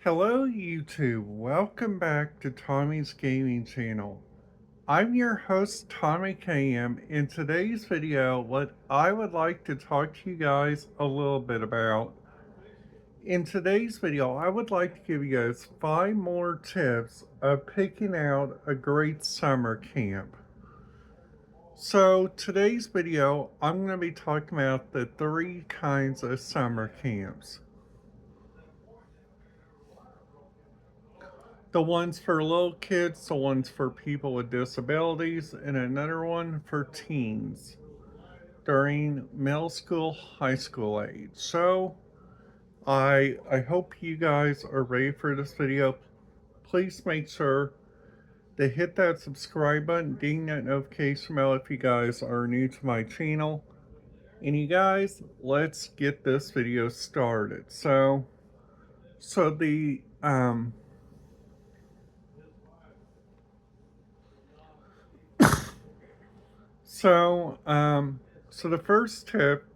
Hello YouTube, welcome back to Tommy's Gaming Channel. I'm your host Tommy KM. In today's video, what I would like to talk to you guys a little bit about. In today's video, I would like to give you guys 5 more tips of picking out a great summer camp. So today's video, I'm going to be talking about the 3 kinds of summer camps. The ones for little kids, the ones for people with disabilities, and another one for teens during middle school, high school age. So I hope you guys are ready for this video. Please make sure to hit that subscribe button, ding that notification bell if you guys are new to my channel. And you guys, let's get this video started. So the So, so the first tip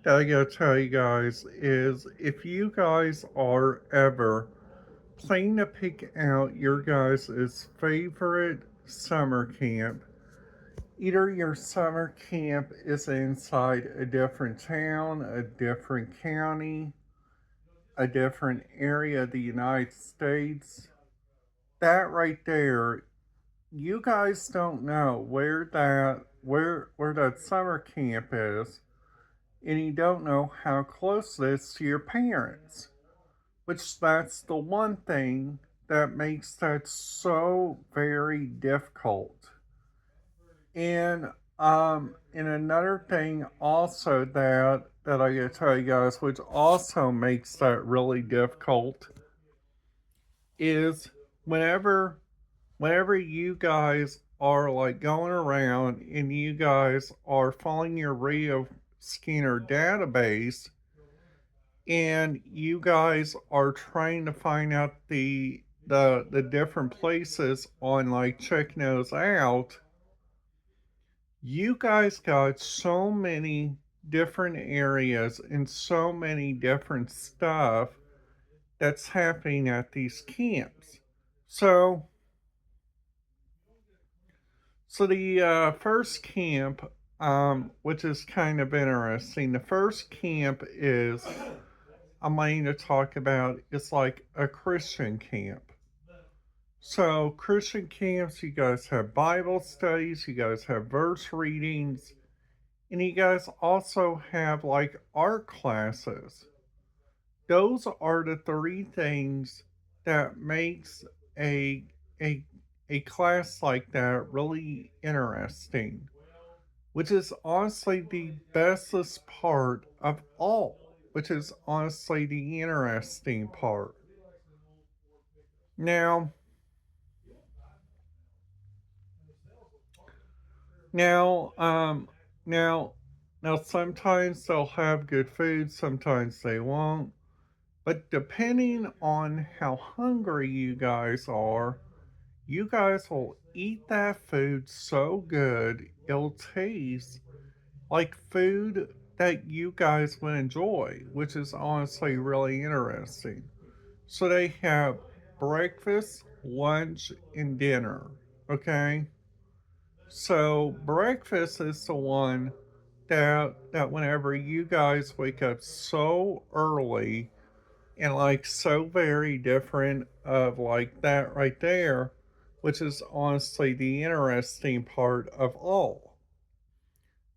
that I gotta tell you guys is if you guys are ever planning to pick out your guys' favorite summer camp, either your summer camp is inside a different town, a different county, a different area of the United States, that right there, you guys don't know where that summer camp is, and you don't know how close it is to your parents, which that's the one thing that makes that so very difficult. And another thing also that I gotta tell you guys, which also makes that really difficult, is whenever whenever you guys are like going around and you guys are following your Rio Skinner database and you guys are trying to find out the different places on like checking those out, you guys got so many different areas and so many different stuff that's happening at these camps. So the first camp, which is kind of interesting, the first camp is I'm going to talk about. It's like a Christian camp. So Christian camps, you guys have Bible studies, you guys have verse readings, and you guys also have like art classes. Those are the 3 things that makes a a a class like that really interesting, which is honestly the bestest part of all, which is honestly the interesting part. Now, now, um, now, now, sometimes they'll have good food, sometimes they won't. But depending on how hungry you guys are, you guys will eat that food so good, it'll taste like food that you guys would enjoy, which is honestly really interesting. So they have breakfast, lunch, and dinner. Okay? So breakfast is the one that whenever you guys wake up so early and like so very different of like that right there, which is honestly the interesting part of all.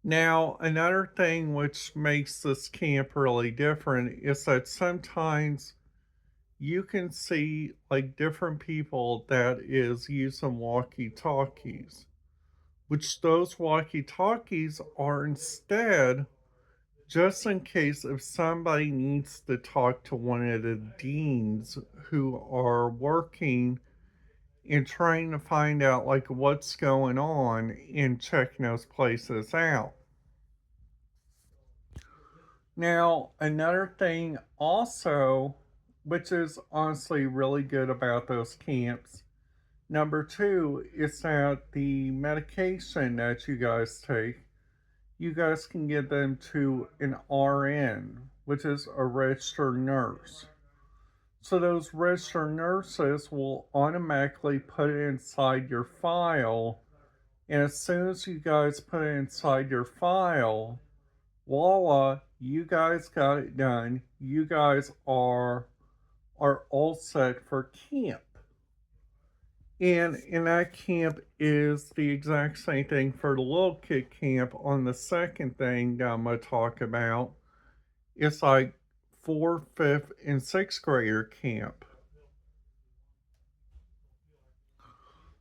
Now, another thing which makes this camp really different is that sometimes you can see like different people that is using walkie talkies, which those walkie talkies are instead just in case if somebody needs to talk to one of the deans who are working and trying to find out like what's going on and checking those places out. Now, another thing also, which is honestly really good about those camps, number 2 is that the medication that you guys take, you guys can give them to an RN, which is a registered nurse. So those registered nurses will automatically put it inside your file. And as soon as you guys put it inside your file, voila, you guys got it done. You guys are all set for camp. And in that camp is the exact same thing for the little kid camp on the second thing that I'm going to talk about. It's like 4th, 5th, and 6th grader camp.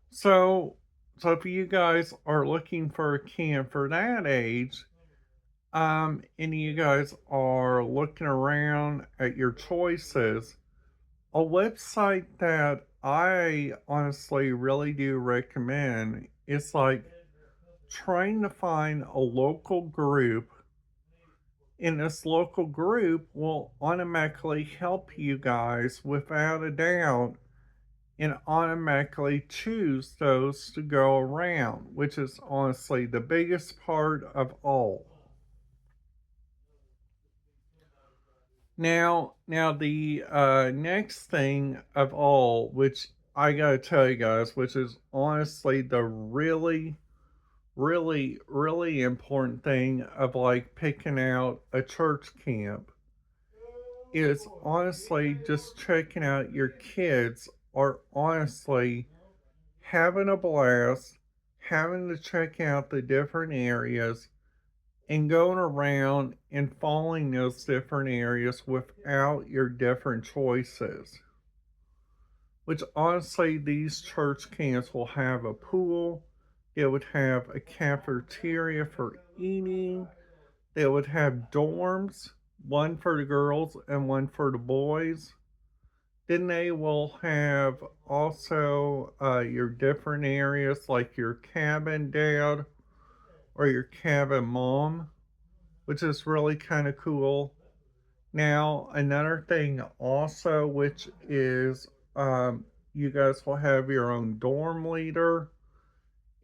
So, so if you guys are looking for a camp for that age, and you guys are looking around at your choices, a website that I honestly really do recommend is like trying to find a local group, and this local group will automatically help you guys without a doubt and automatically choose those to go around, which is honestly the biggest part of all. Now the next thing of all, which I gotta tell you guys, which is honestly the really important thing of like picking out a church camp, is honestly just checking out your kids are honestly having a blast, having to check out the different areas and going around and following those different areas without your different choices. Which honestly, these church camps will have a pool, they would have a cafeteria for eating, they would have dorms, one for the girls and one for the boys. Then they will have also your different areas like your cabin dad or your cabin mom, which is really kind of cool. Now, another thing also, which is you guys will have your own dorm leader.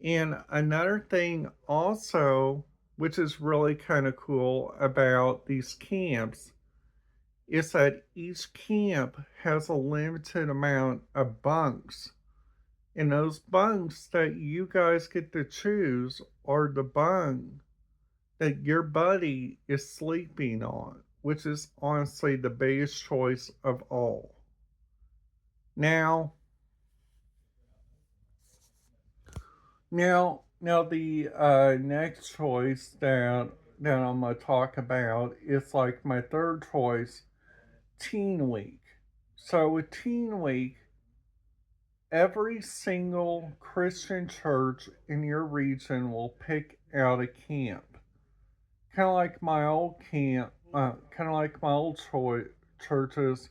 And another thing also, which is really kind of cool about these camps, is that each camp has a limited amount of bunks. And those bunks that you guys get to choose are the bunk that your buddy is sleeping on, which is honestly the biggest choice of all. Now, now the next choice that I'm gonna talk about is like my third choice, Teen Week. So with Teen Week, every single Christian church in your region will pick out a camp. Kind of like my old camp, kind of like my old churches,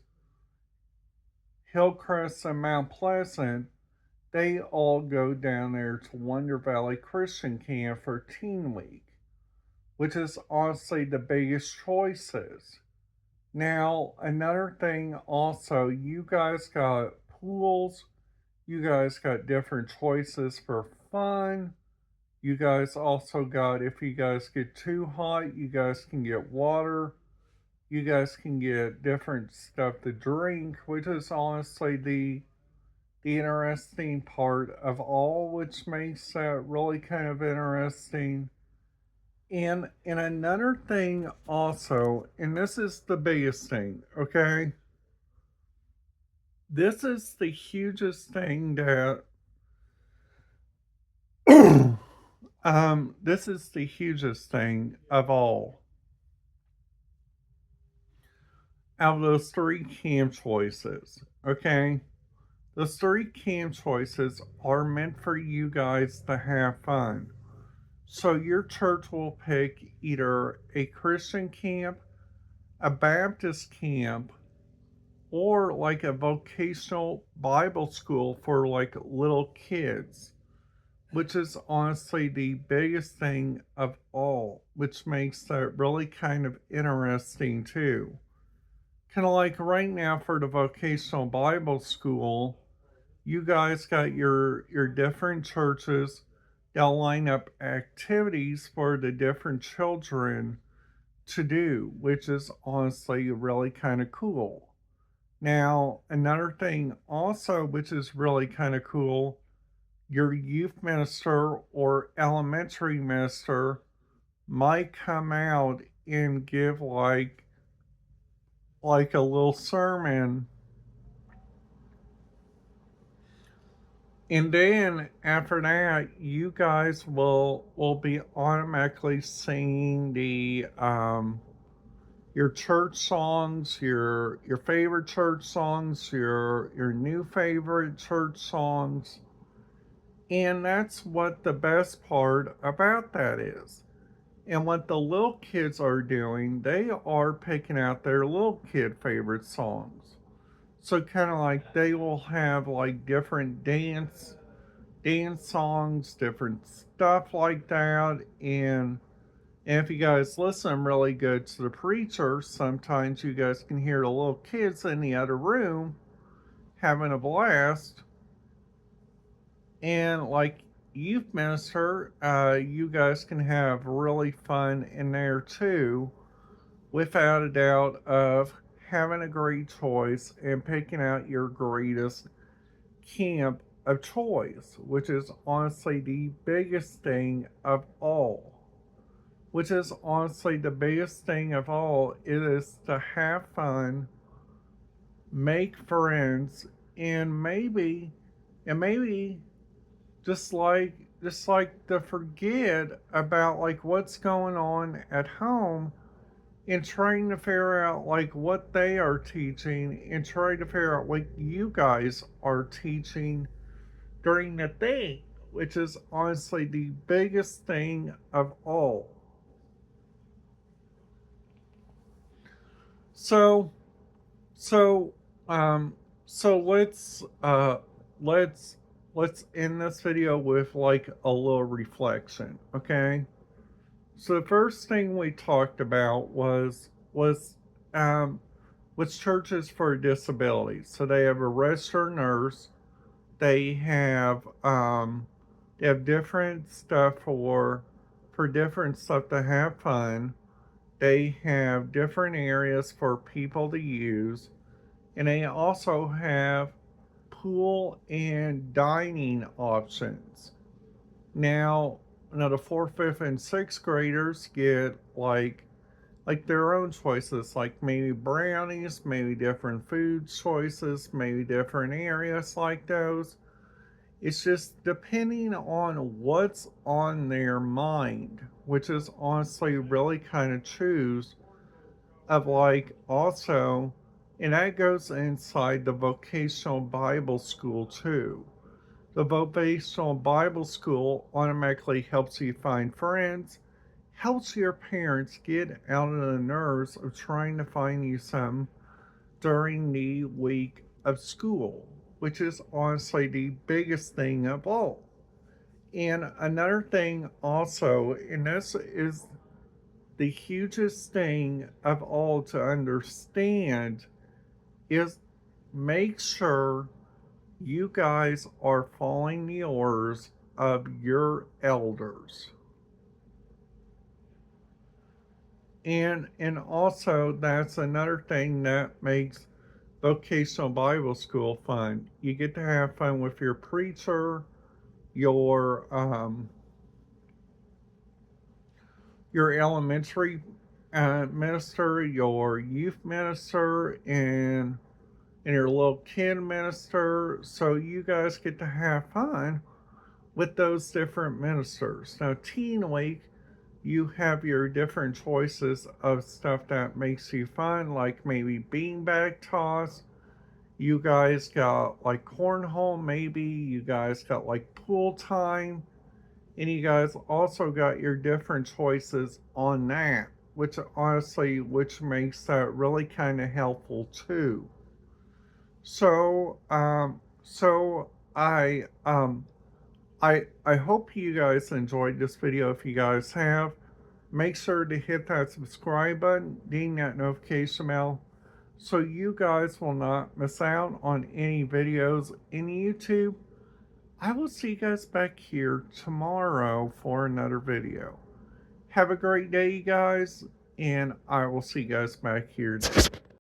Hillcrest and Mount Pleasant. They all go down there to Wonder Valley Christian Camp for Teen Week, which is honestly the biggest choices. Now, another thing also, you guys got pools, you guys got different choices for fun. You guys also got, if you guys get too hot, you guys can get water. You guys can get different stuff to drink, which is honestly the interesting part of all, which makes that really kind of interesting. And another thing also, and this is the biggest thing, okay? This is the hugest thing that this is the hugest thing of all. Out of those three camp choices, okay? Those three camp choices are meant for you guys to have fun. So your church will pick either a Christian camp, a Baptist camp, or like a vocational Bible school for like little kids, which is honestly the biggest thing of all, which makes that really kind of interesting too. Kind of like right now for the vocational Bible school, you guys got your different churches that line up activities for the different children to do, which is honestly really kind of cool. Now, another thing also, which is really kind of cool, your youth minister or elementary minister might come out and give like a little sermon, and then after that you guys will be automatically singing the your church songs, your favorite church songs, your new favorite church songs. And that's what the best part about that is. And what the little kids are doing, they are picking out their little kid favorite songs. So kind of like they will have like different dance songs, different stuff like that. And if you guys listen really good to the preacher, sometimes you guys can hear the little kids in the other room having a blast. And like youth minister, you guys can have really fun in there too, without a doubt of having a great choice and picking out your greatest camp of choice, which is honestly the biggest thing of all. Which is honestly the biggest thing of all. It is to have fun, make friends, and maybe just like to forget about like what's going on at home and trying to figure out like what they are teaching and trying to figure out what you guys are teaching during the thing, which is honestly the biggest thing of all. So so um so let's let's end this video with like a little reflection, okay? So the first thing we talked about um was churches for disabilities. So they have a registered nurse, they have different stuff for different stuff to have fun. They have different areas for people to use, and they also have pool and dining options. Now, the fourth, fifth, and sixth graders get like their own choices, like maybe brownies, maybe different food choices, maybe different areas like those. It's just depending on what's on their mind, which is honestly really kind of choose of like also, and that goes inside the vocational Bible school too. The vocational Bible school automatically helps you find friends, helps your parents get out of the nerves of trying to find you some during the week of school, which is honestly the biggest thing of all. And another thing also, and this is the hugest thing of all to understand, is make sure you guys are following the orders of your elders. And also that's another thing that makes vocational Bible school fun. You get to have fun with your preacher, your your elementary minister, your youth minister, and your little kid minister. So you guys get to have fun with those different ministers. Now, Teen Week, you have your different choices of stuff that makes you fun, like maybe beanbag toss. You guys got like cornhole, maybe. You guys got like pool time. And you guys also got your different choices on that, which honestly, which makes that really kind of helpful too. So I hope you guys enjoyed this video. If you guys have, make sure to hit that subscribe button, ding that notification bell, so you guys will not miss out on any videos in YouTube. I will see you guys back here tomorrow for another video. Have a great day, you guys, and I will see you guys back here.